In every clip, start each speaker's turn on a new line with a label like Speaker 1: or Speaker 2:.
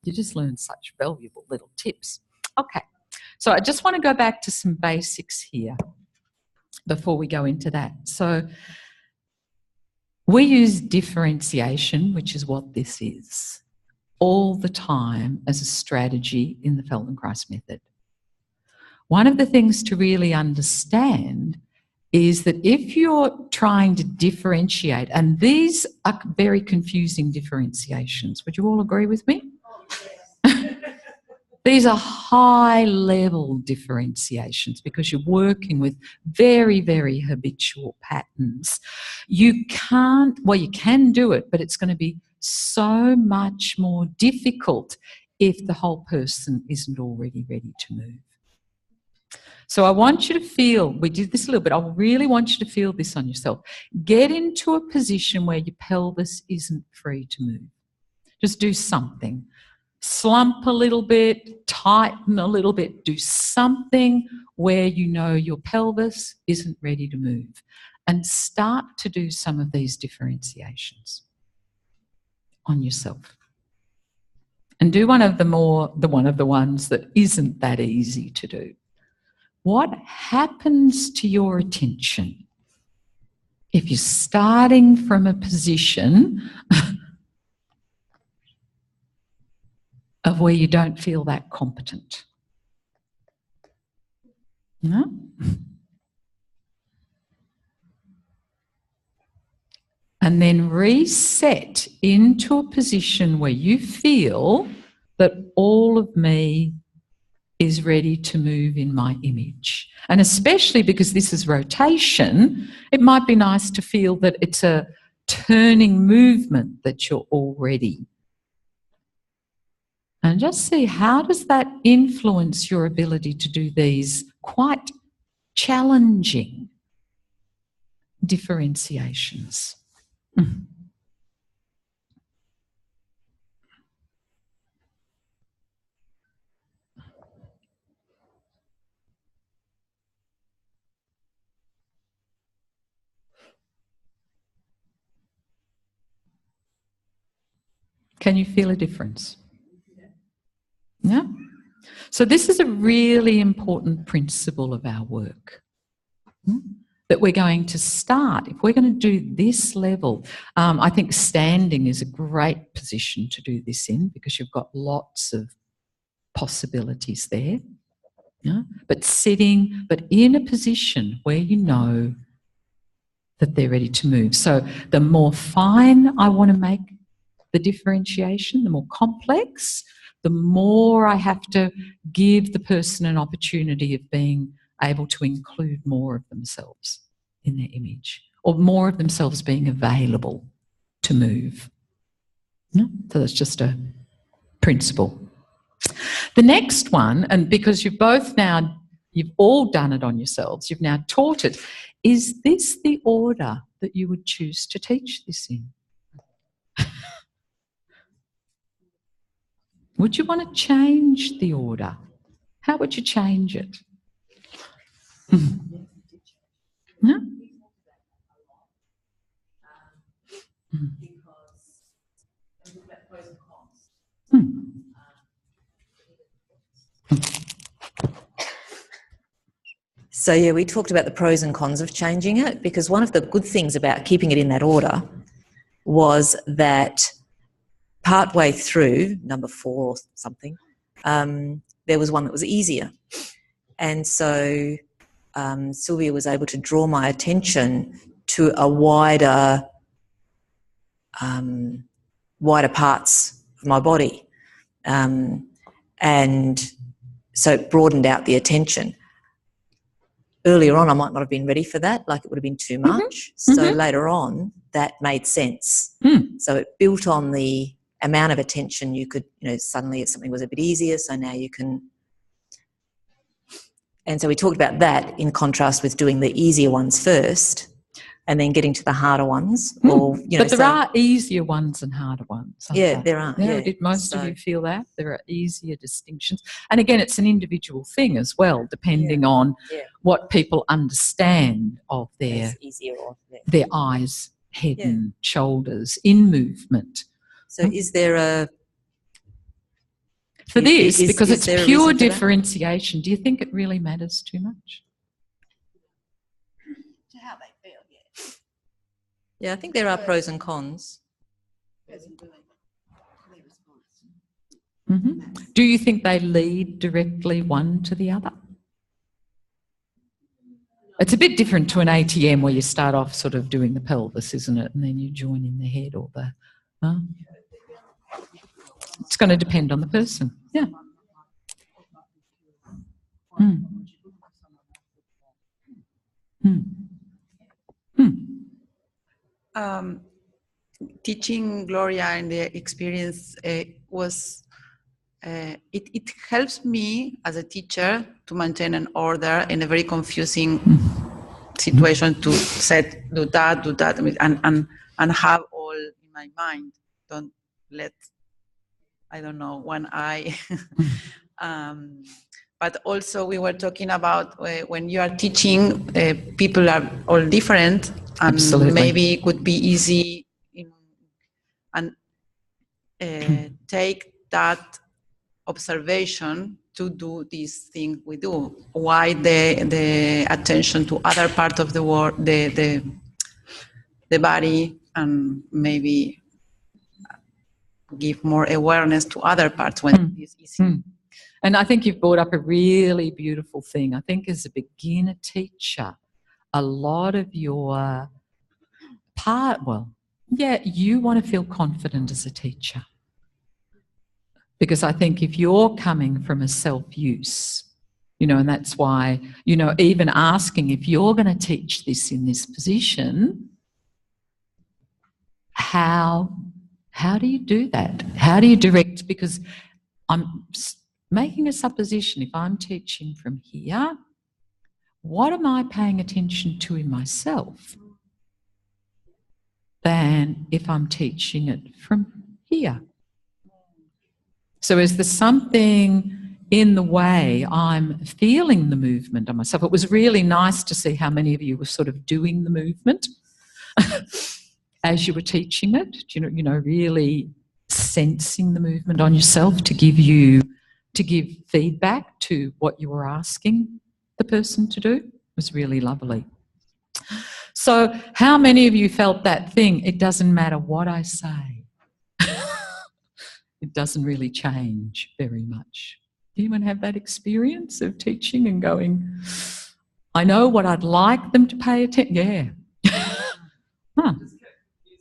Speaker 1: You just learn such valuable little tips. Okay, so I just want to go back to some basics here before we go into that. So we use differentiation, which is what this is, all the time as a strategy in the Feldenkrais method. One of the things to really understand is that if you're trying to differentiate, and these are very confusing differentiations, would you all agree with me? These are high-level differentiations because you're working with very, very habitual patterns. You can't, well, you can do it, but it's going to be so much more difficult if the whole person isn't already ready to move. So I want you to feel, we did this a little bit, I really want you to feel this on yourself. Get into a position where your pelvis isn't free to move. Just do something. Slump a little bit, tighten a little bit, do something where you know your pelvis isn't ready to move, and start to do some of these differentiations on yourself. And do one of the ones that isn't that easy to do. What happens to your attention if you're starting from a position of where you don't feel that competent? No? And then reset into a position where you feel that all of me is ready to move in my image. And especially because this is rotation, it might be nice to feel that it's a turning movement that you're already. And just see, how does that influence your ability to do these quite challenging differentiations? Can you feel a difference? Yeah? So this is a really important principle of our work. That we're going to start, if we're going to do this level, I think standing is a great position to do this in because you've got lots of possibilities there. Yeah? But sitting, but in a position where you know that they're ready to move. So the more fine I want to make the differentiation, the more complex, the more I have to give the person an opportunity of being able to include more of themselves in their image, or more of themselves being available to move. Yeah? So that's just a principle. The next one, and because you've all done it on yourselves, you've now taught it, is this the order that you would choose to teach this in? Would you want to change the order? How would you change it? No?
Speaker 2: So yeah, we talked about the pros and cons of changing it, because one of the good things about keeping it in that order was that partway through, number 4 or something, there was one that was easier. And so Sylvia was able to draw my attention to a wider parts of my body. And so it broadened out the attention. Earlier on, I might not have been ready for that, like it would have been too much. So later on, that made sense. So it built on the amount of attention you could, suddenly something was a bit easier, so now you can. And so we talked about that in contrast with doing the easier ones first and then getting to the harder ones. Or,
Speaker 1: but there are easier ones and harder ones.
Speaker 2: Yeah, there are. Yeah.
Speaker 1: Did most of you feel that? There are easier distinctions. And again, it's an individual thing as well, depending on what people understand of their eyes, head and shoulders in movement.
Speaker 2: So is there
Speaker 1: For this, because it's pure
Speaker 2: differentiation,
Speaker 1: do you think it really matters too much?
Speaker 3: To how they feel, yeah.
Speaker 2: Yeah, I think there are pros and cons.
Speaker 1: Mm-hmm. Do you think they lead directly one to the other? It's a bit different to an ATM where you start off sort of doing the pelvis, isn't it? And then you join in the head or the... It's going to depend on the person. Yeah. Mm. Mm. Mm.
Speaker 3: Teaching Gloria and the experience was... it helps me as a teacher to maintain an order in a very confusing situation, to do that, and have all in my mind. Don't let, I don't know, one eye. But also we were talking about when you are teaching, people are all different, and
Speaker 1: Absolutely.
Speaker 3: maybe it could be easy take that observation to do this thing we do. Why the attention to other part of the world, the body, and maybe give more awareness to other parts when it's easy.
Speaker 1: And I think you've brought up a really beautiful thing. I think as a beginner teacher, a lot of your you want to feel confident as a teacher. Because I think if you're coming from a self-use, and that's why, even asking if you're going to teach this in this position, how do you do that? How do you direct? Because I'm making a supposition. If I'm teaching from here, what am I paying attention to in myself than if I'm teaching it from here? So is there something in the way I'm feeling the movement on myself? It was really nice to see how many of you were sort of doing the movement as you were teaching it, really sensing the movement on yourself to give feedback to what you were asking the person to do. It was really lovely. So how many of you felt that thing? It doesn't matter what I say. It doesn't really change very much. Do anyone have that experience of teaching and going, I know what I'd like them to pay attention? Yeah. Huh.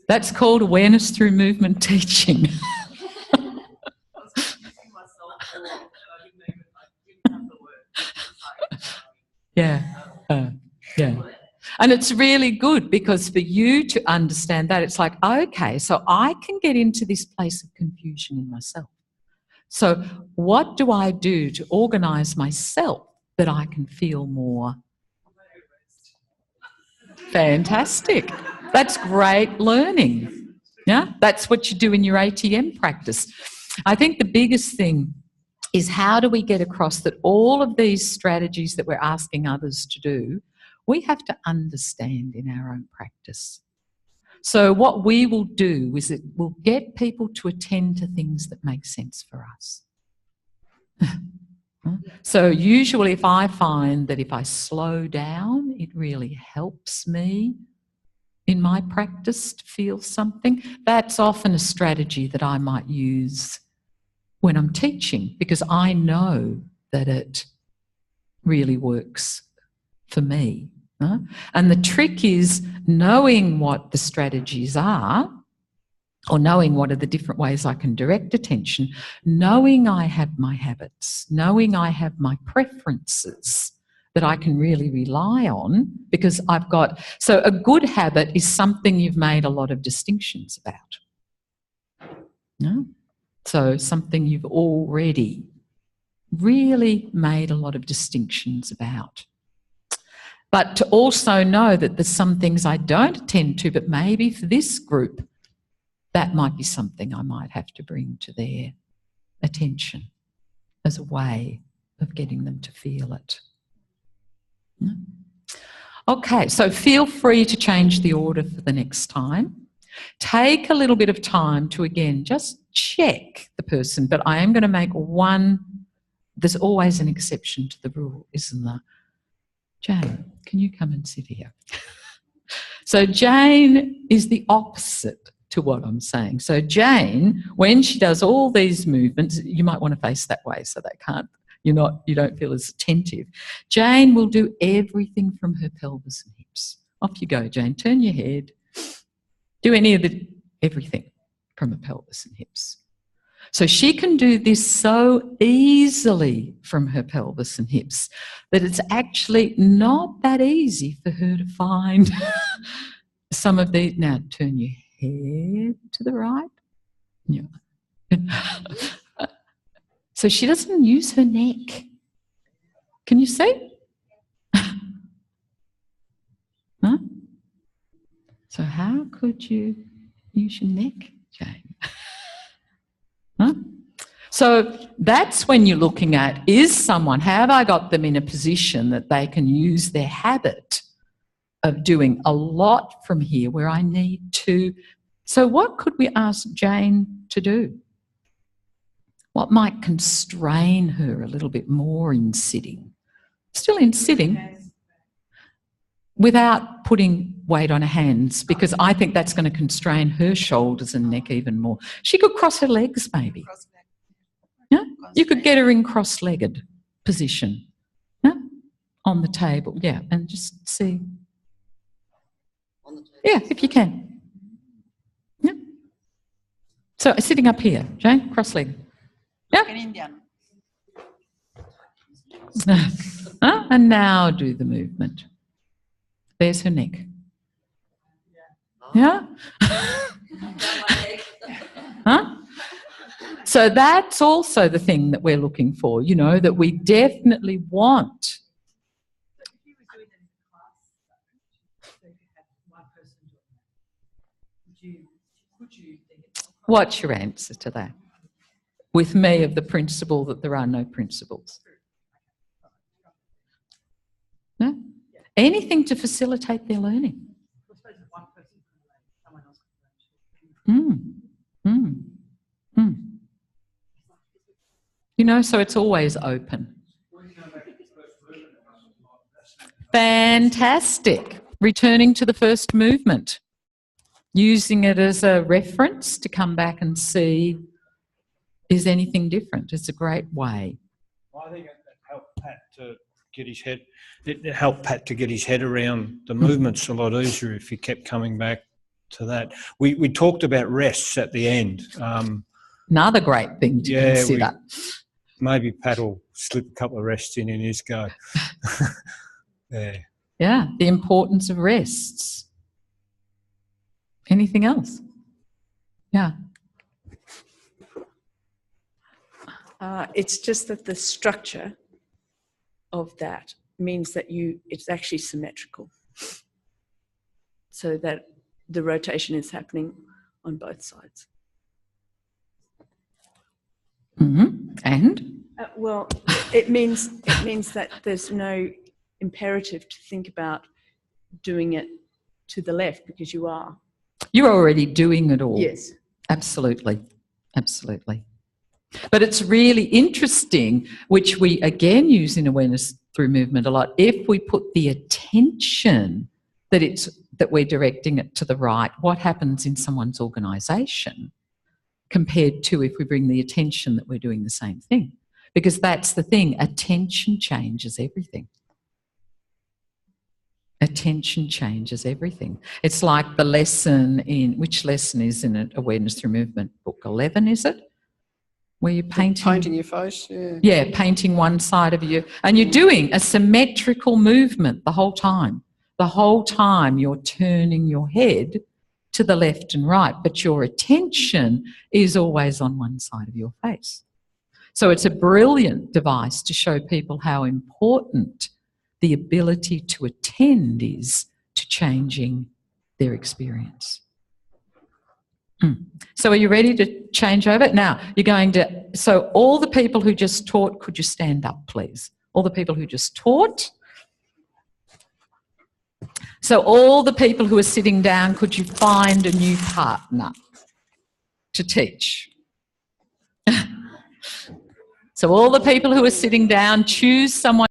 Speaker 1: That's called awareness through movement teaching. Yeah. Yeah. And it's really good because for you to understand that, it's like, okay, so I can get into this place of confusion in myself. So what do I do to organise myself that I can feel more? Fantastic. That's great learning. Yeah, that's what you do in your ATM practice. I think the biggest thing is how do we get across that all of these strategies that we're asking others to do, we have to understand in our own practice. So what we will do is it will get people to attend to things that make sense for us. So usually if I find that if I slow down, it really helps me in my practice to feel something, that's often a strategy that I might use when I'm teaching because I know that it really works for me. And the trick is knowing what the strategies are or knowing what are the different ways I can direct attention, knowing I have my habits, knowing I have my preferences that I can really rely on because I've got... So a good habit is something you've made a lot of distinctions about. No? So something you've already really made a lot of distinctions about. But to also know that there's some things I don't attend to, but maybe for this group, that might be something I might have to bring to their attention as a way of getting them to feel it. Okay, so feel free to change the order for the next time. Take a little bit of time to, again, just check the person, but I am going to make one. There's always an exception to the rule, isn't there? Jane, can you come and sit here? So Jane is the opposite to what I'm saying. So Jane, when she does all these movements, you might want to face that way so they can't, you don't feel as attentive. Jane will do everything from her pelvis and hips. Off you go, Jane. Turn your head. Do everything from her pelvis and hips. So she can do this so easily from her pelvis and hips that it's actually not that easy for her to find some of the... Now, turn your head to the right. Yeah. So she doesn't use her neck. Can you see? Huh? So how could you use your neck, Jane? Huh? So that's when you're looking at, have I got them in a position that they can use their habit of doing a lot from here where I need to. So what could we ask Jane to do? What might constrain her a little bit more in sitting? Still in sitting, without putting weight on her hands, because I think that's going to constrain her shoulders and neck even more. She could cross her legs maybe. Yeah? You could get her in cross-legged position, yeah? On the table, yeah, and just see. Yeah, if you can. Yeah. So sitting up here, Jane, cross-legged. Yeah.
Speaker 3: An Indian.
Speaker 1: And now do the movement. There's her neck. Yeah? Huh? So that's also the thing that we're looking for, that we definitely want. What's your answer to that? With me, of the principle that there are no principles. No? Anything to facilitate their learning. So it's always open. Fantastic. Returning to the first movement. Using it as a reference to come back and see, is anything different? It's a great way.
Speaker 4: I think it helped Pat to get his head. It helped Pat to get his head around the movements a lot easier if he kept coming back to that. We talked about rests at the end.
Speaker 1: Another great thing to consider.
Speaker 4: Maybe Pat will slip a couple of rests in his go.
Speaker 1: Yeah, the importance of rests. Anything else? Yeah.
Speaker 5: It's just that the structure of that means that it's actually symmetrical, so that the rotation is happening on both sides.
Speaker 1: And?
Speaker 5: Well, it means that there's no imperative to think about doing it to the left, because you are.
Speaker 1: You're already doing it all.
Speaker 5: Yes.
Speaker 1: Absolutely. Absolutely. But it's really interesting, which we again use in awareness through movement a lot. If we put the attention that we're directing it to the right, what happens in someone's organisation compared to if we bring the attention that we're doing the same thing? Because that's the thing, attention changes everything. Attention changes everything. It's like the lesson which lesson is in it? Awareness Through Movement, book 11, is it? Where you're painting...
Speaker 6: Painting your face, yeah.
Speaker 1: Yeah, painting one side of you. And you're doing a symmetrical movement the whole time. The whole time you're turning your head to the left and right, but your attention is always on one side of your face. So it's a brilliant device to show people how important the ability to attend is to changing their experience. So are you ready to change over? Now, you're going to... So all the people who just taught, could you stand up, please? All the people who just taught. So all the people who are sitting down, could you find a new partner to teach? So all the people who are sitting down, choose someone